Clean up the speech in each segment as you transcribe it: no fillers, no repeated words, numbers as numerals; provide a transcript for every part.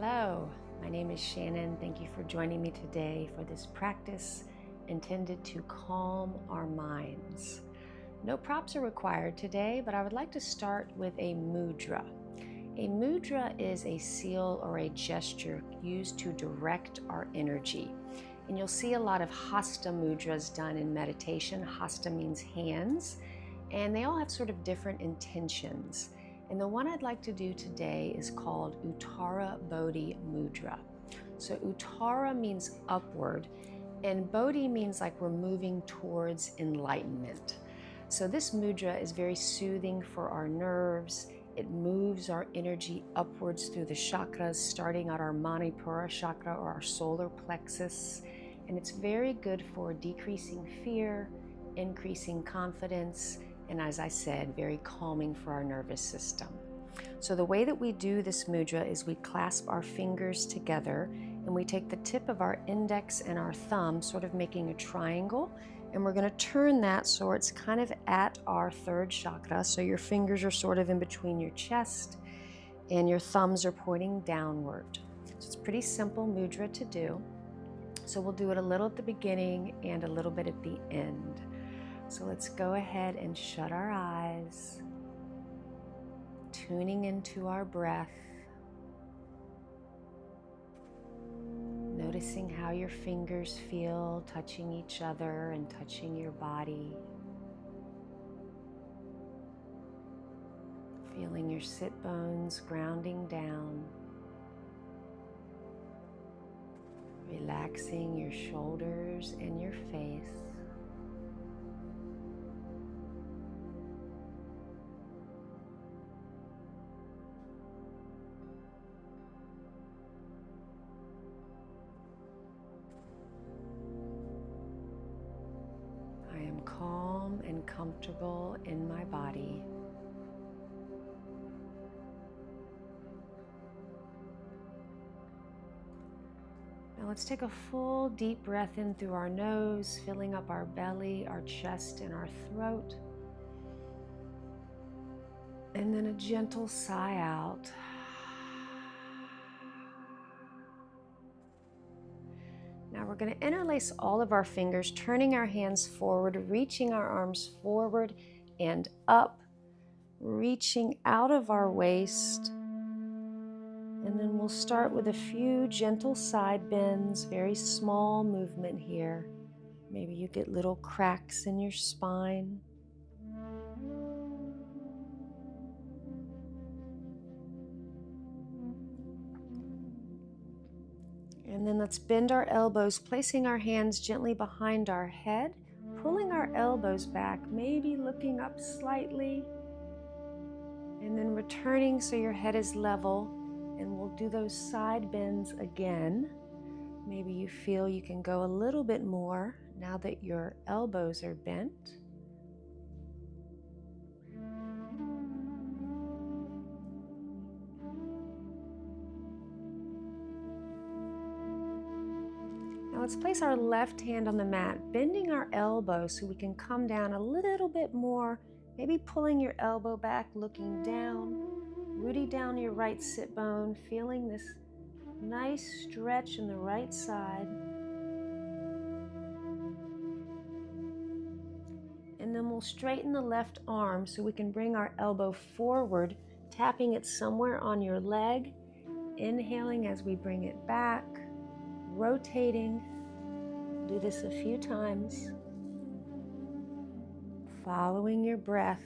Hello, my name is Shannon. Thank you for joining me today for this practice intended to calm our minds. No props are required today, but I would like to start with a mudra. A mudra is a seal or a gesture used to direct our energy. And you'll see a lot of Hasta mudras done in meditation. Hasta means hands, and they all have sort of different intentions. And the one I'd like to do today is called Uttarabodhimudra. So Uttara means upward, and Bodhi means like we're moving towards enlightenment. So this mudra is very soothing for our nerves. It moves our energy upwards through the chakras, starting at our Manipura chakra or our solar plexus. And it's very good for decreasing fear, increasing confidence, and as I said, very calming for our nervous system. So the way that we do this mudra is we clasp our fingers together and we take the tip of our index and our thumb, sort of making a triangle, and we're going to turn that so it's kind of at our third chakra. So your fingers are sort of in between your chest and your thumbs are pointing downward. So it's a pretty simple mudra to do. So we'll do it a little at the beginning and a little bit at the end. So let's go ahead and shut our eyes, tuning into our breath, noticing how your fingers feel touching each other and touching your body, feeling your sit bones grounding down, relaxing your shoulders and your face. I am calm and comfortable in my body. Now let's take a full deep breath in through our nose, filling up our belly, our chest, and our throat. And then a gentle sigh out. Now we're going to interlace all of our fingers, turning our hands forward, reaching our arms forward and up, reaching out of our waist. And then we'll start with a few gentle side bends, very small movement here. Maybe you get little cracks in your spine. And then let's bend our elbows, placing our hands gently behind our head, pulling our elbows back, maybe looking up slightly, and then returning so your head is level. And we'll do those side bends again. Maybe you feel you can go a little bit more now that your elbows are bent. Now let's place our left hand on the mat, bending our elbow so we can come down a little bit more, maybe pulling your elbow back, looking down, rooting down your right sit bone, feeling this nice stretch in the right side. And then we'll straighten the left arm so we can bring our elbow forward, tapping it somewhere on your leg, inhaling as we bring it back, rotating. Do this a few times, following your breath,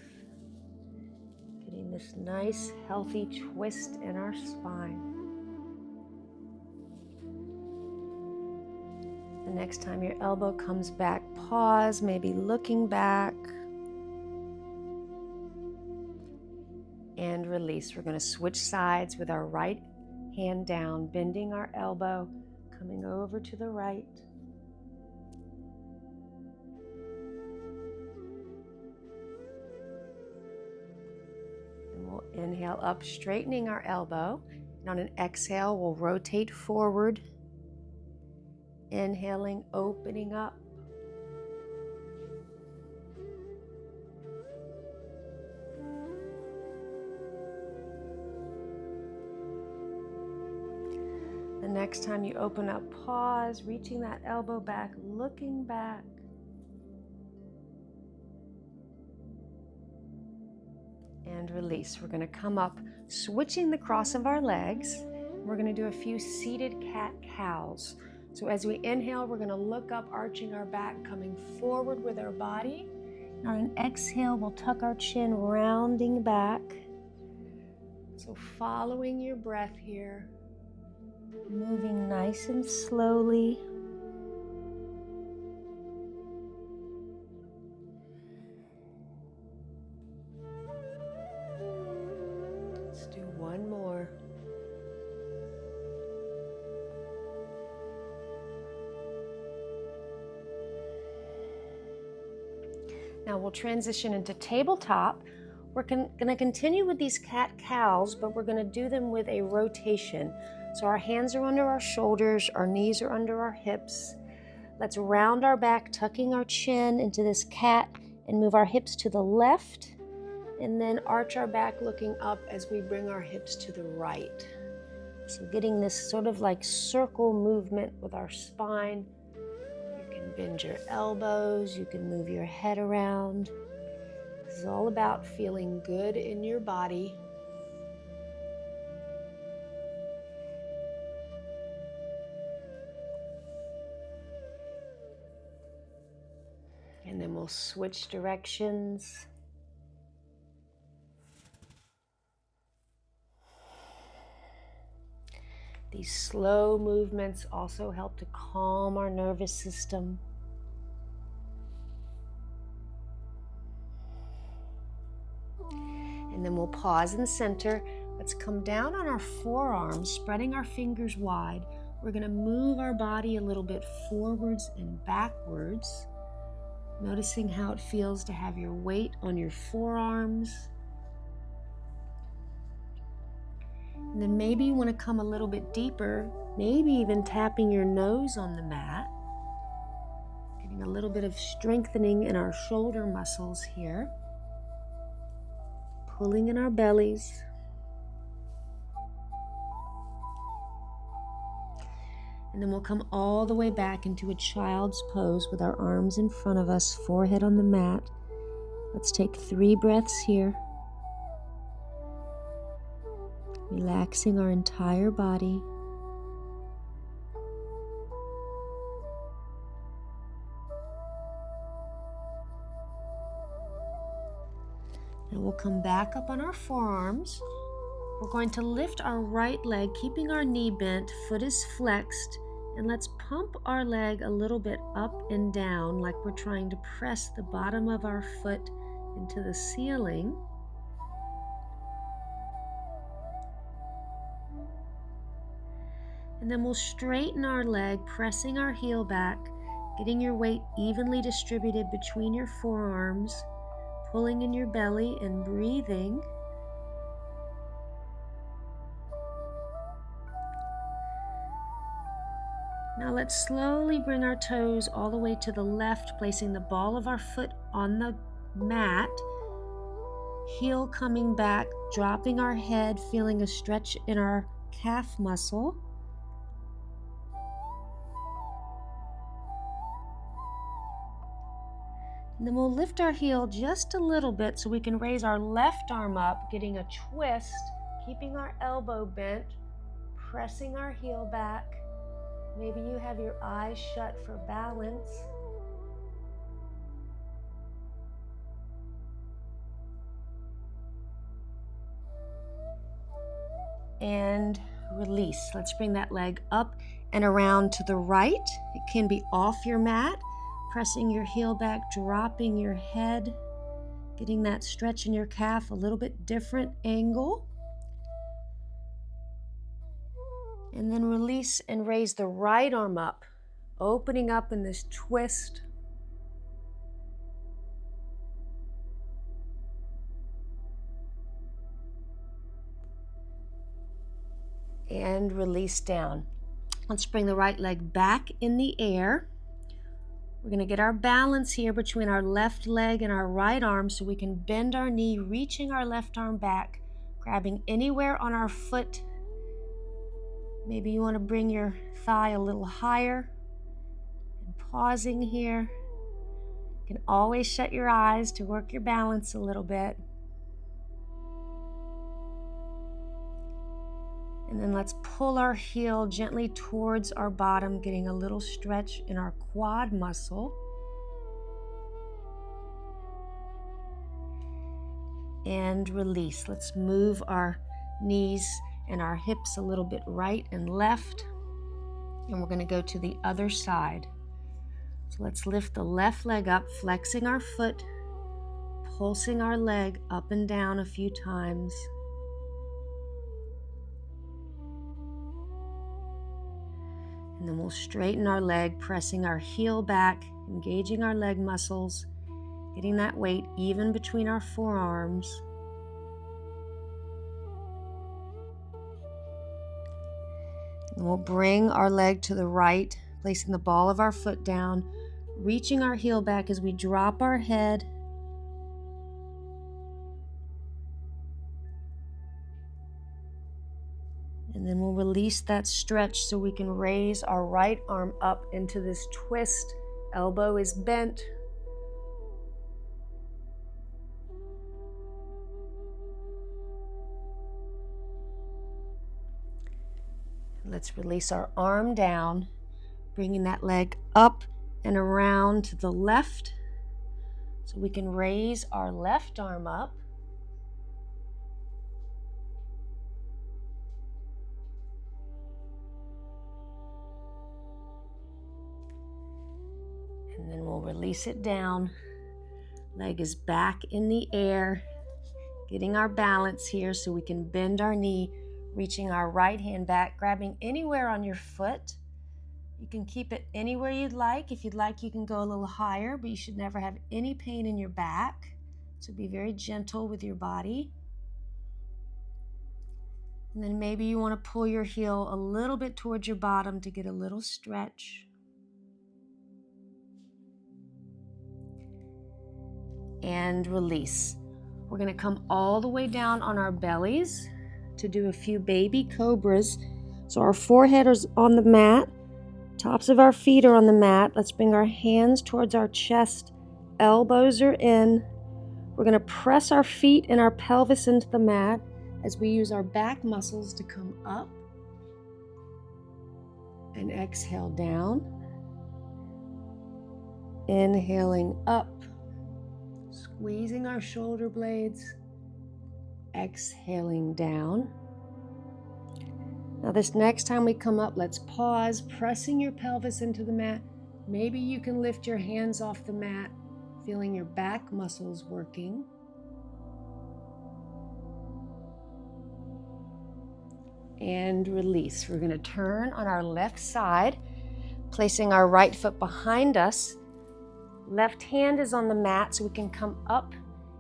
getting this nice healthy twist in our spine. The next time your elbow comes back, pause, maybe looking back, and release. We're going to switch sides with our right hand down, bending our elbow, coming over to the right. And we'll inhale up, straightening our elbow. And on an exhale, we'll rotate forward. Inhaling, opening up. next time you open up, pause, reaching that elbow back, looking back. And release. We're going to come up, switching the cross of our legs. We're going to do a few seated cat-cows. So as we inhale, we're going to look up, arching our back, coming forward with our body. And on an exhale, we'll tuck our chin, rounding back. So following your breath here, moving nice and slowly. Let's do one more. Now we'll transition into tabletop. We're going to continue with these cat-cows, but we're going to do them with a rotation. So our hands are under our shoulders, our knees are under our hips. Let's round our back, tucking our chin into this cat, and move our hips to the left, and then arch our back looking up as we bring our hips to the right. So getting this sort of like circle movement with our spine. You can bend your elbows, you can move your head around. This is all about feeling good in your body. And then we'll switch directions. These slow movements also help to calm our nervous system. And then we'll pause and center. Let's come down on our forearms, spreading our fingers wide. We're going to move our body a little bit forwards and backwards, noticing how it feels to have your weight on your forearms. And then maybe you want to come a little bit deeper, maybe even tapping your nose on the mat, getting a little bit of strengthening in our shoulder muscles here. Pulling in our bellies. And then we'll come all the way back into a child's pose with our arms in front of us, forehead on the mat. Let's take 3 breaths here. Relaxing our entire body. And we'll come back up on our forearms. We're going to lift our right leg, keeping our knee bent, foot is flexed, and let's pump our leg a little bit up and down like we're trying to press the bottom of our foot into the ceiling. And then we'll straighten our leg, pressing our heel back, getting your weight evenly distributed between your forearms, pulling in your belly and breathing. Now let's slowly bring our toes all the way to the left, placing the ball of our foot on the mat, heel coming back, dropping our head, feeling a stretch in our calf muscle. And then we'll lift our heel just a little bit so we can raise our left arm up, getting a twist, keeping our elbow bent, pressing our heel back. Maybe you have your eyes shut for balance. And release. Let's bring that leg up and around to the right. It can be off your mat. Pressing your heel back, dropping your head, getting that stretch in your calf, a little bit different angle. And then release and raise the right arm up, opening up in this twist. And release down. Let's bring the right leg back in the air. We're going to get our balance here between our left leg and our right arm so we can bend our knee, reaching our left arm back, grabbing anywhere on our foot Maybe you want to bring your thigh a little higher. And pausing here. You can always shut your eyes to work your balance a little bit. And then let's pull our heel gently towards our bottom, getting a little stretch in our quad muscle. And release. Let's move our knees and our hips a little bit right and left. And we're going to go to the other side. So let's lift the left leg up, flexing our foot, pulsing our leg up and down a few times. And then we'll straighten our leg, pressing our heel back, engaging our leg muscles, getting that weight even between our forearms. And we'll bring our leg to the right, placing the ball of our foot down, reaching our heel back as we drop our head. And then we'll release that stretch so we can raise our right arm up into this twist. Elbow is bent. Let's release our arm down, bringing that leg up and around to the left so we can raise our left arm up. And then we'll release it down. Leg is back in the air, getting our balance here so we can bend our knee, reaching our right hand back, grabbing anywhere on your foot. You can keep it anywhere you'd like. If you'd like, you can go a little higher, but you should never have any pain in your back. So be very gentle with your body. And then maybe you want to pull your heel a little bit towards your bottom to get a little stretch. And release. We're going to come all the way down on our bellies to do a few baby cobras. So our forehead is on the mat, tops of our feet are on the mat. Let's bring our hands towards our chest, elbows are in. We're going to press our feet and our pelvis into the mat as we use our back muscles to come up. And exhale down. Inhaling up. Squeezing our shoulder blades, exhaling down. Now this next time we come up, let's pause, pressing your pelvis into the mat. Maybe you can lift your hands off the mat, feeling your back muscles working. And release. We're going to turn on our left side, placing our right foot behind us. Left hand is on the mat so we can come up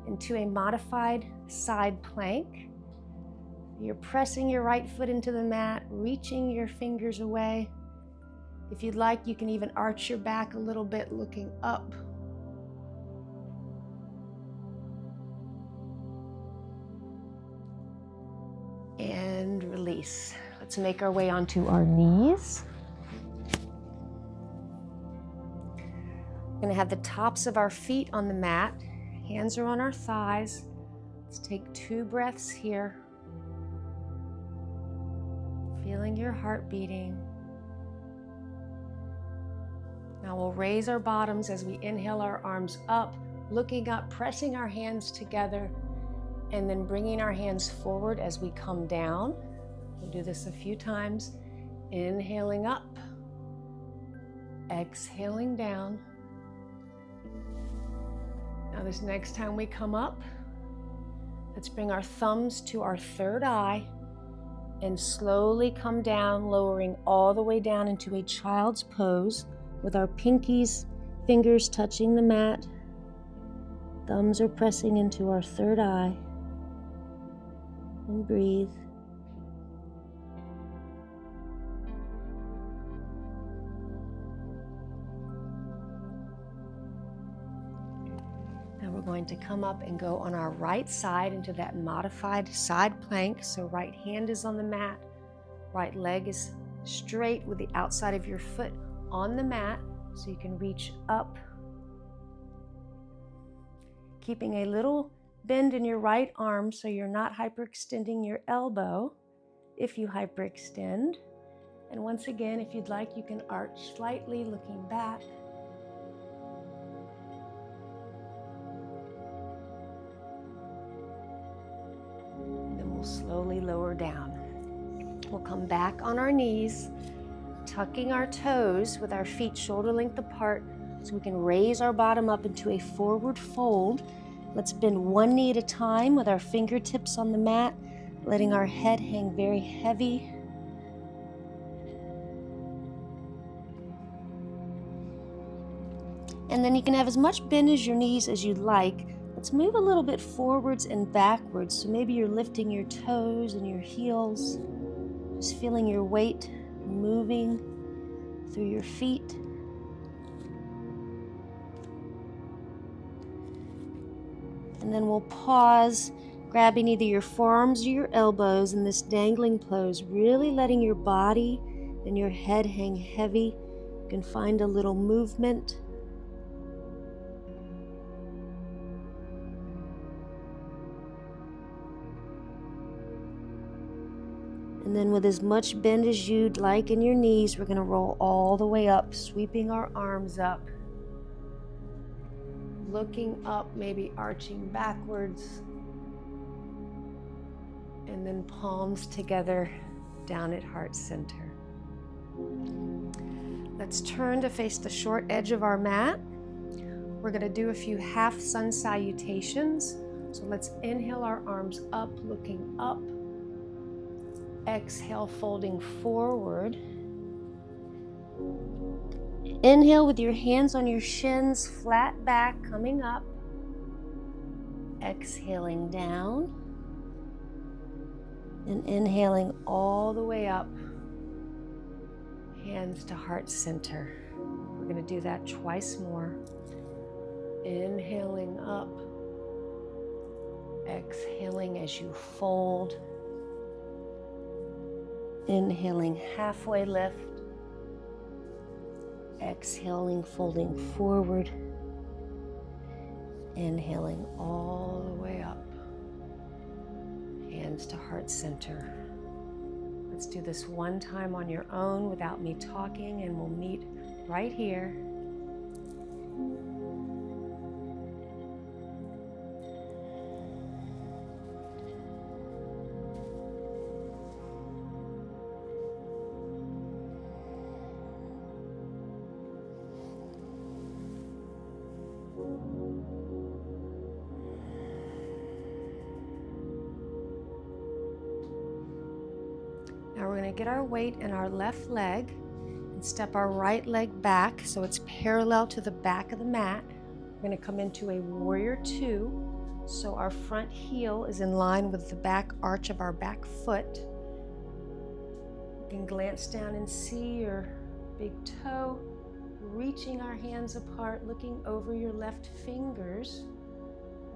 into a modified side plank. You're pressing your right foot into the mat, reaching your fingers away. If you'd like, you can even arch your back a little bit, looking up. And release. Let's make our way onto our knees. We're going to have the tops of our feet on the mat. Hands are on our thighs. Let's take 2 breaths here. Feeling your heart beating. Now we'll raise our bottoms as we inhale, our arms up, looking up, pressing our hands together, and then bringing our hands forward as we come down. We'll do this a few times. Inhaling up, exhaling down. Now this next time we come up, let's bring our thumbs to our third eye and slowly come down, lowering all the way down into a child's pose with our pinkies, fingers touching the mat. Thumbs are pressing into our third eye. And breathe. We're going to come up and go on our right side into that modified side plank. So right hand is on the mat, Right leg is straight with the outside of your foot on the mat so you can reach up. Keeping a little bend in your right arm so you're not hyperextending your elbow if you hyperextend. And once again, if you'd like, you can arch slightly, looking back. Then we'll slowly lower down. We'll come back on our knees, tucking our toes with our feet shoulder length apart so we can raise our bottom up into a forward fold. Let's bend one knee at a time with our fingertips on the mat, letting our head hang very heavy. And then you can have as much bend as your knees as you'd like. Let's move a little bit forwards and backwards. So maybe you're lifting your toes and your heels, just feeling your weight moving through your feet. And then we'll pause, grabbing either your forearms or your elbows in this dangling pose, really letting your body and your head hang heavy. You can find a little movement. And then with as much bend as you'd like in your knees, we're going to roll all the way up, sweeping our arms up. Looking up, maybe arching backwards. And then palms together down at heart center. Let's turn to face the short edge of our mat. We're going to do a few half sun salutations. So let's inhale our arms up, looking up. Exhale, folding forward. Inhale with your hands on your shins, flat back, coming up. Exhaling down. And inhaling all the way up. Hands to heart center. We're going to do that twice more. Inhaling up. Exhaling as you fold. Inhaling, halfway lift. Exhaling, folding forward. Inhaling all the way up. Hands to heart center. Let's do this one time on your own without me talking, and we'll meet right here. Now we're going to get our weight in our left leg and step our right leg back so it's parallel to the back of the mat. We're going to come into a warrior two, so our front heel is in line with the back arch of our back foot. You can glance down and see your big toe, reaching our hands apart, looking over your left fingers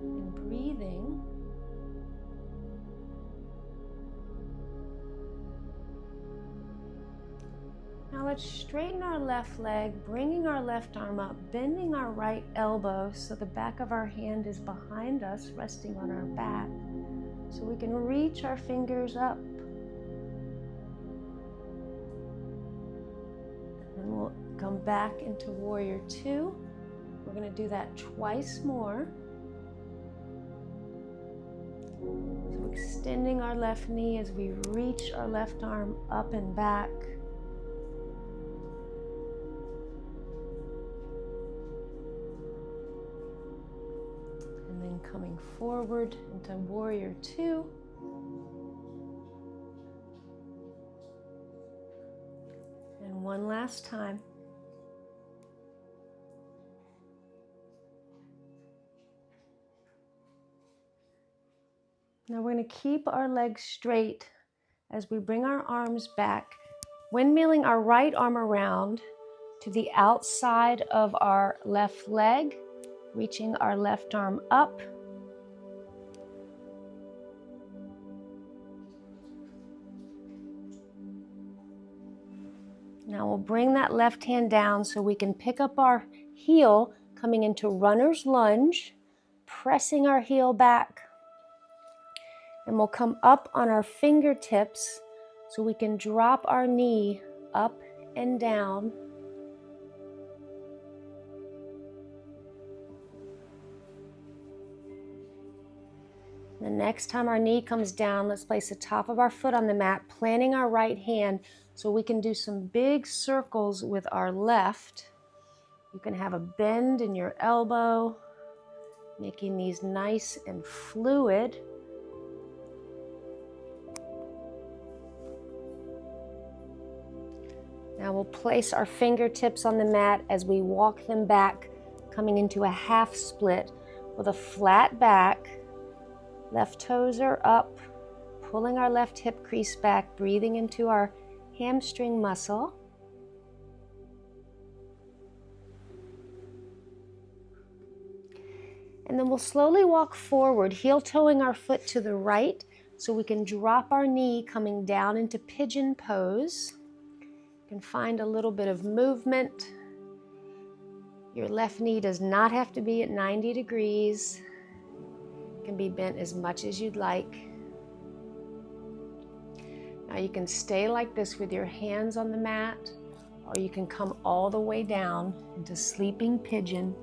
and breathing. Now let's straighten our left leg, bringing our left arm up, bending our right elbow so the back of our hand is behind us, resting on our back, so we can reach our fingers up. And we'll come back into warrior two. We're going to do that twice more. So extending our left knee as we reach our left arm up and back. And then coming forward into warrior two. And one last time. Now we're going to keep our legs straight as we bring our arms back, windmilling our right arm around to the outside of our left leg, reaching our left arm up. Now we'll bring that left hand down so we can pick up our heel, coming into runner's lunge, pressing our heel back. And we'll come up on our fingertips so we can drop our knee up and down. The next time our knee comes down, let's place the top of our foot on the mat, planting our right hand so we can do some big circles with our left. You can have a bend in your elbow, making these nice and fluid. Now we'll place our fingertips on the mat as we walk them back, coming into a half split with a flat back. Left toes are up, pulling our left hip crease back, breathing into our hamstring muscle. And then we'll slowly walk forward, heel-toeing our foot to the right so we can drop our knee coming down into pigeon pose. You can find a little bit of movement. Your left knee does not have to be at 90 degrees. It can be bent as much as you'd like. Now you can stay like this with your hands on the mat, or you can come all the way down into sleeping pigeon.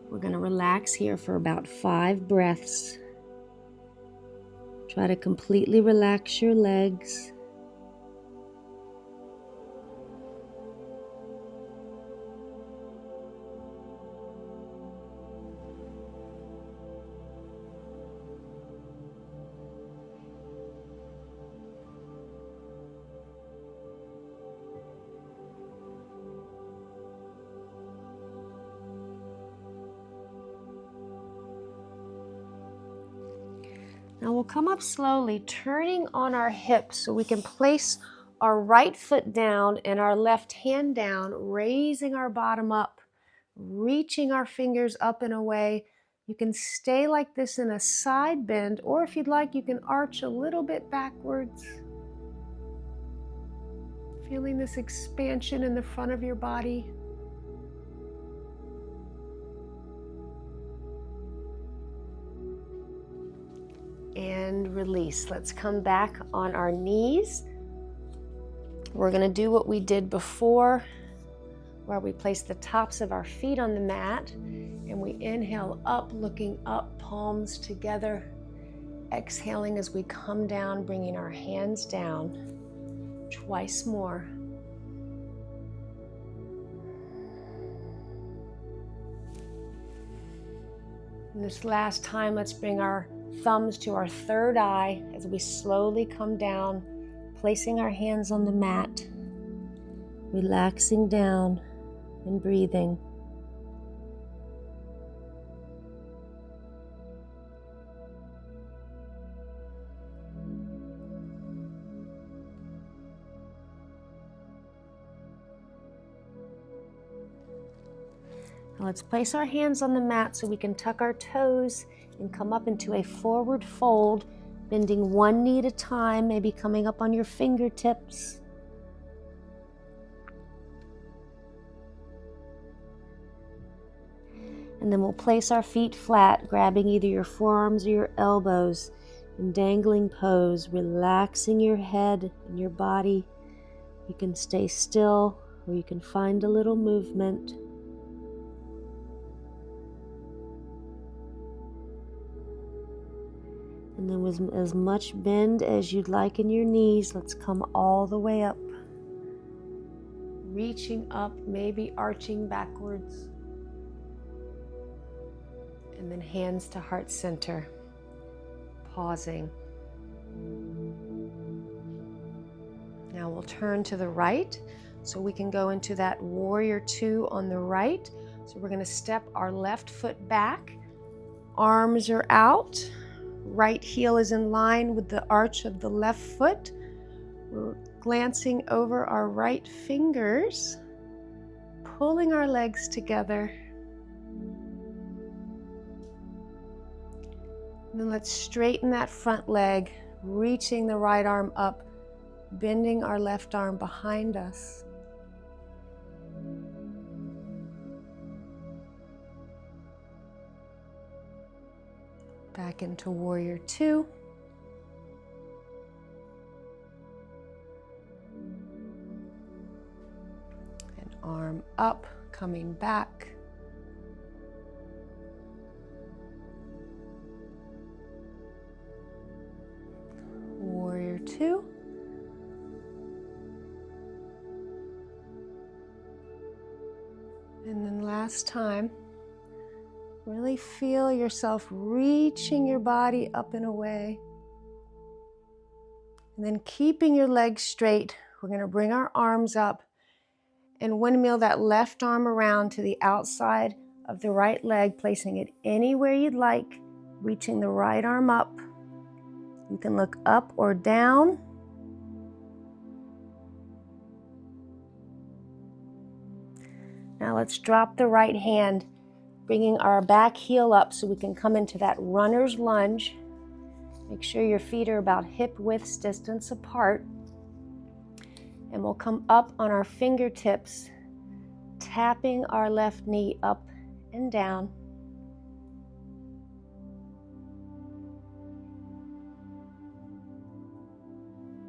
We're going to relax here for about 5 breaths. Try to completely relax your legs. Now we'll come up slowly, turning on our hips so we can place our right foot down and our left hand down, raising our bottom up, reaching our fingers up and away. You can stay like this in a side bend, or if you'd like, you can arch a little bit backwards. Feeling this expansion in the front of your body. And release. Let's come back on our knees. We're going to do what we did before, where we place the tops of our feet on the mat and we inhale up, looking up, palms together. Exhaling as we come down, bringing our hands down. Twice more. And this last time, let's bring our thumbs to our third eye as we slowly come down, placing our hands on the mat, relaxing down and breathing. Now let's place our hands on the mat so we can tuck our toes and come up into a forward fold, bending one knee at a time, maybe coming up on your fingertips. And then we'll place our feet flat, grabbing either your forearms or your elbows in dangling pose, relaxing your head and your body. You can stay still, or you can find a little movement. And then with as much bend as you'd like in your knees, let's come all the way up. Reaching up, maybe arching backwards. And then hands to heart center. Pausing. Now we'll turn to the right so we can go into that warrior 2 on the right. So we're going to step our left foot back. Arms are out. Right heel is in line with the arch of the left foot. We're glancing over our right fingers, pulling our legs together. And then let's straighten that front leg, reaching the right arm up, bending our left arm behind us. Back into warrior two. And arm up, coming back. Warrior two. And then last time, really feel yourself reaching your body up and away. And then keeping your legs straight, we're going to bring our arms up and windmill that left arm around to the outside of the right leg, placing it anywhere you'd like, reaching the right arm up. You can look up or down. Now let's drop the right hand, bringing our back heel up so we can come into that runner's lunge. Make sure your feet are about hip width distance apart. And we'll come up on our fingertips, tapping our left knee up and down.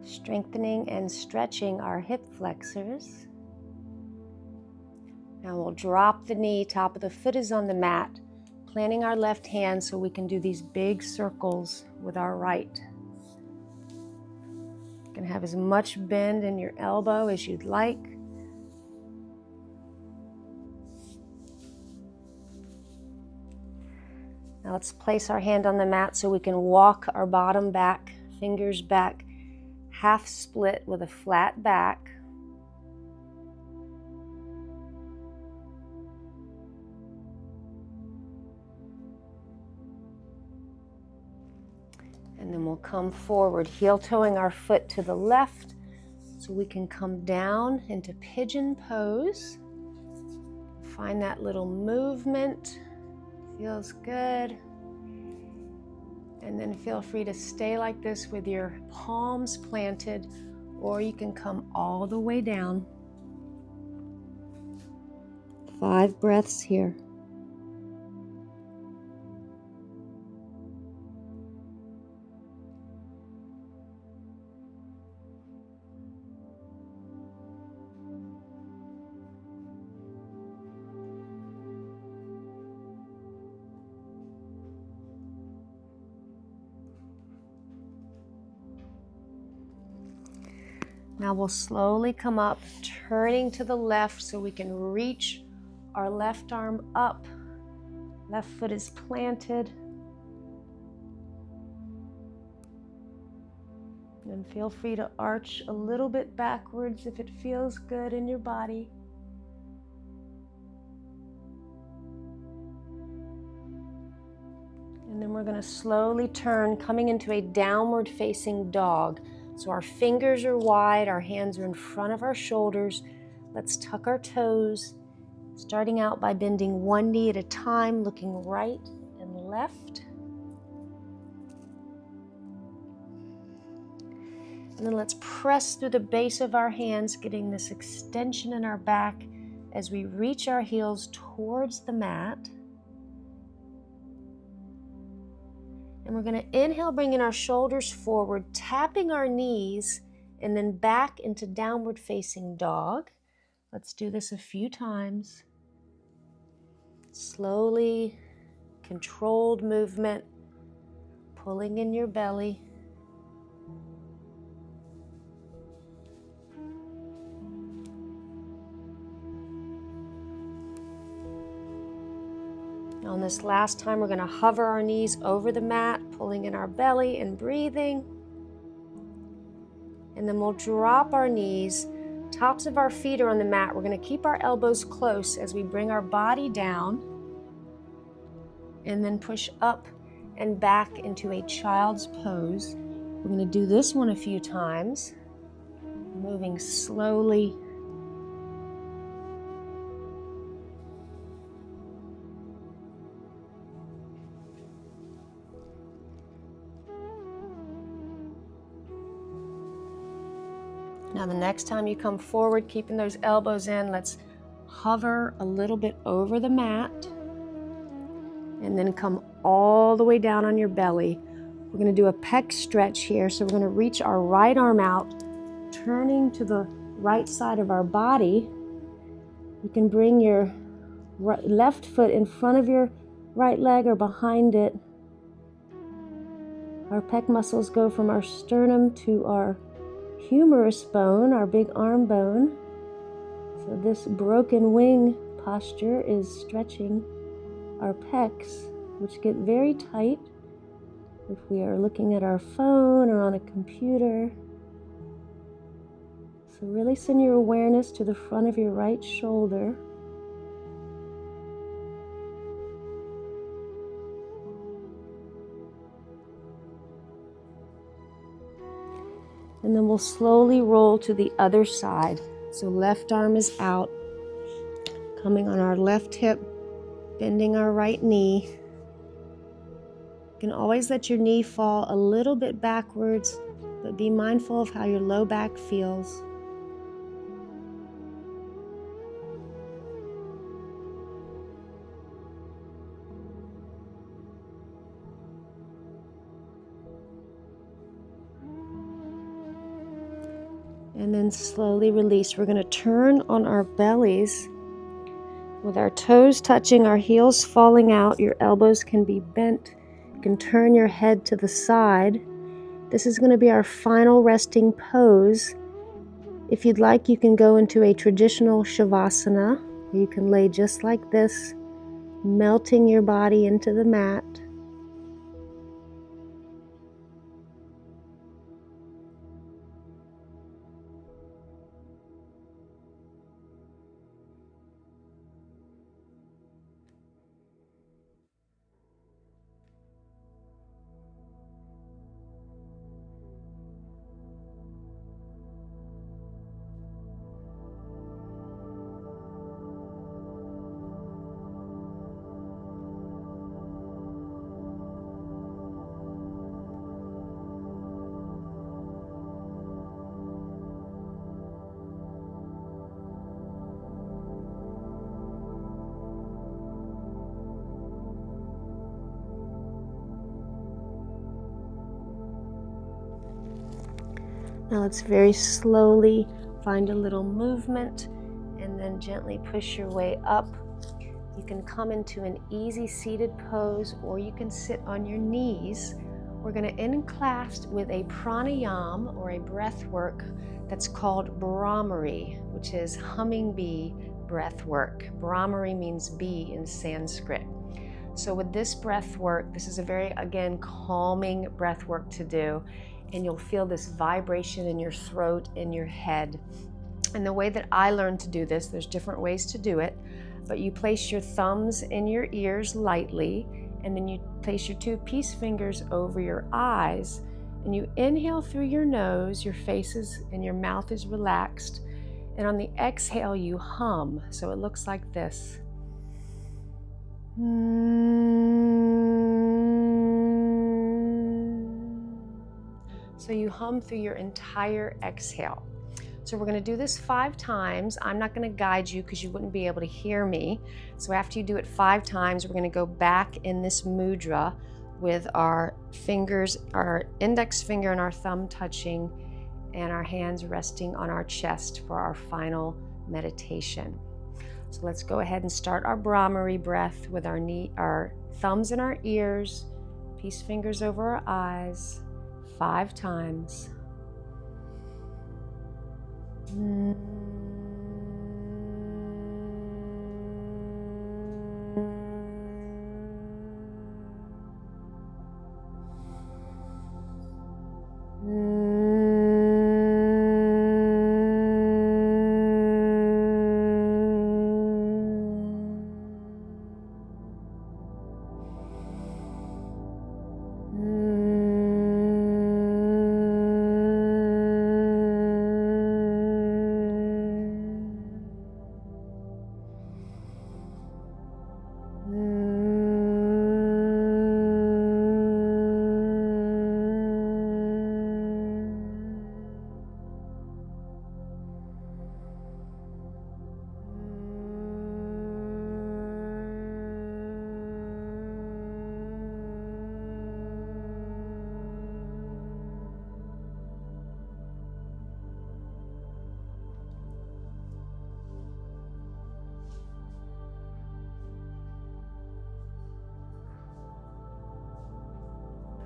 Strengthening and stretching our hip flexors. Now we'll drop the knee, top of the foot is on the mat, planting our left hand so we can do these big circles with our right. You can have as much bend in your elbow as you'd like. Now let's place our hand on the mat so we can walk our bottom back, fingers back, half split with a flat back. And then we'll come forward, heel-toeing our foot to the left so we can come down into pigeon pose. Find that little movement. Feels good. And then feel free to stay like this with your palms planted, or you can come all the way down. 5 breaths here. Now we'll slowly come up, turning to the left so we can reach our left arm up. Left foot is planted. And feel free to arch a little bit backwards if it feels good in your body. And then we're going to slowly turn, coming into a downward facing dog. So our fingers are wide, our hands are in front of our shoulders. Let's tuck our toes, starting out by bending one knee at a time, looking right and left. And then let's press through the base of our hands, getting this extension in our back as we reach our heels towards the mat. And we're going to inhale, bringing our shoulders forward, tapping our knees, and then back into downward facing dog. Let's do this a few times. Slowly, controlled movement, pulling in your belly. On this last time, we're going to hover our knees over the mat, pulling in our belly and breathing. And then we'll drop our knees. Tops of our feet are on the mat. We're going to keep our elbows close as we bring our body down. And then push up and back into a child's pose. We're going to do this one a few times, moving slowly. Now the next time you come forward, keeping those elbows in, let's hover a little bit over the mat. and then come all the way down on your belly. We're going to do a pec stretch here. So we're going to reach our right arm out, turning to the right side of our body. You can bring your left foot in front of your right leg or behind it. Our pec muscles go from our sternum to our humerus bone, our big arm bone. So this broken wing posture is stretching our pecs, which get very tight if we are looking at our phone or on a computer. So really send your awareness to the front of your right shoulder. And then we'll slowly roll to the other side. So left arm is out, coming on our left hip, bending our right knee. You can always let your knee fall a little bit backwards, but be mindful of how your low back feels. And then slowly release. We're going to turn on our bellies with our toes touching, our heels falling out. Your elbows can be bent. You can turn your head to the side. This is going to be our final resting pose. If you'd like, you can go into a traditional shavasana. You can lay just like this, melting your body into the mat. Now let's very slowly find a little movement and then gently push your way up. You can come into an easy seated pose, or you can sit on your knees. We're going to end class with a pranayama or a breath work that's called Bhramari, which is humming bee breath work. Bhramari means bee in Sanskrit. So with this breath work, this is a very, again, calming breath work to do. And you'll feel this vibration in your throat, in your head. And the way that I learned to do this, there's different ways to do it, but you place your thumbs in your ears lightly, and then you place your two peace fingers over your eyes, and you inhale through your nose, your face is, and your mouth is relaxed, and on the exhale you hum, so it looks like this. So you hum through your entire exhale. So we're going to do this 5 times. I'm not going to guide you because you wouldn't be able to hear me. So after you do it 5 times, we're going to go back in this mudra with our fingers, our index finger and our thumb touching, and our hands resting on our chest for our final meditation. So let's go ahead and start our Bhramari breath with our thumbs in our ears, peace fingers over our eyes, 5 times.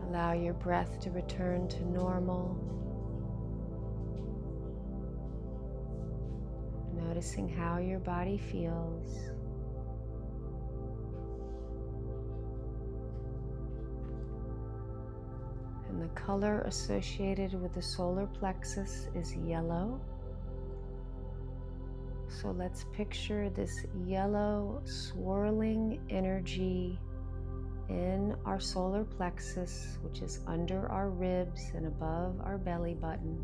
Allow your breath to return to normal. Noticing how your body feels. And the color associated with the solar plexus is yellow. So let's picture this yellow swirling energy in our solar plexus, which is under our ribs and above our belly button.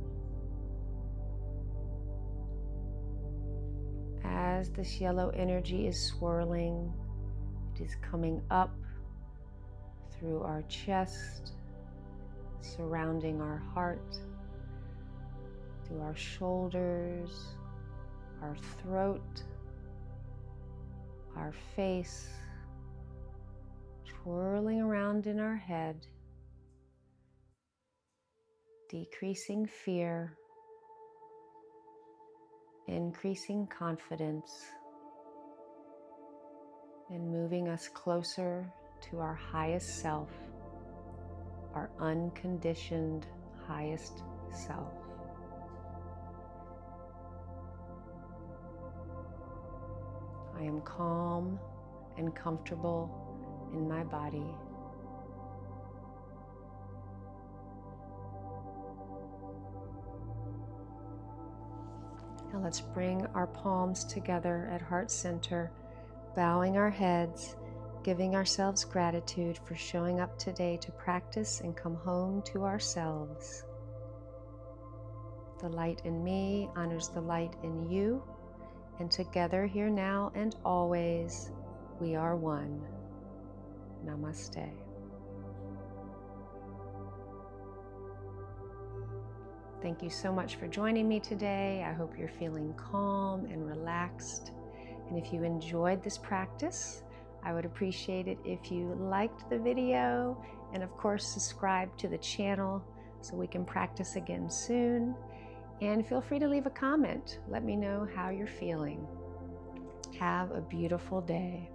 As this yellow energy is swirling, it is coming up through our chest, surrounding our heart, through our shoulders, our throat, our face, twirling around in our head, decreasing fear, increasing confidence, and moving us closer to our highest self, our unconditioned highest self. I am calm and comfortable in my body. Now let's bring our palms together at heart center, bowing our heads, giving ourselves gratitude for showing up today to practice and come home to ourselves. The light in me honors the light in you, and together here now and always, we are one. Namaste. Thank you so much for joining me today. I hope you're feeling calm and relaxed. And if you enjoyed this practice, I would appreciate it if you liked the video and of course subscribe to the channel so we can practice again soon. And feel free to leave a comment. Let me know how you're feeling. Have a beautiful day.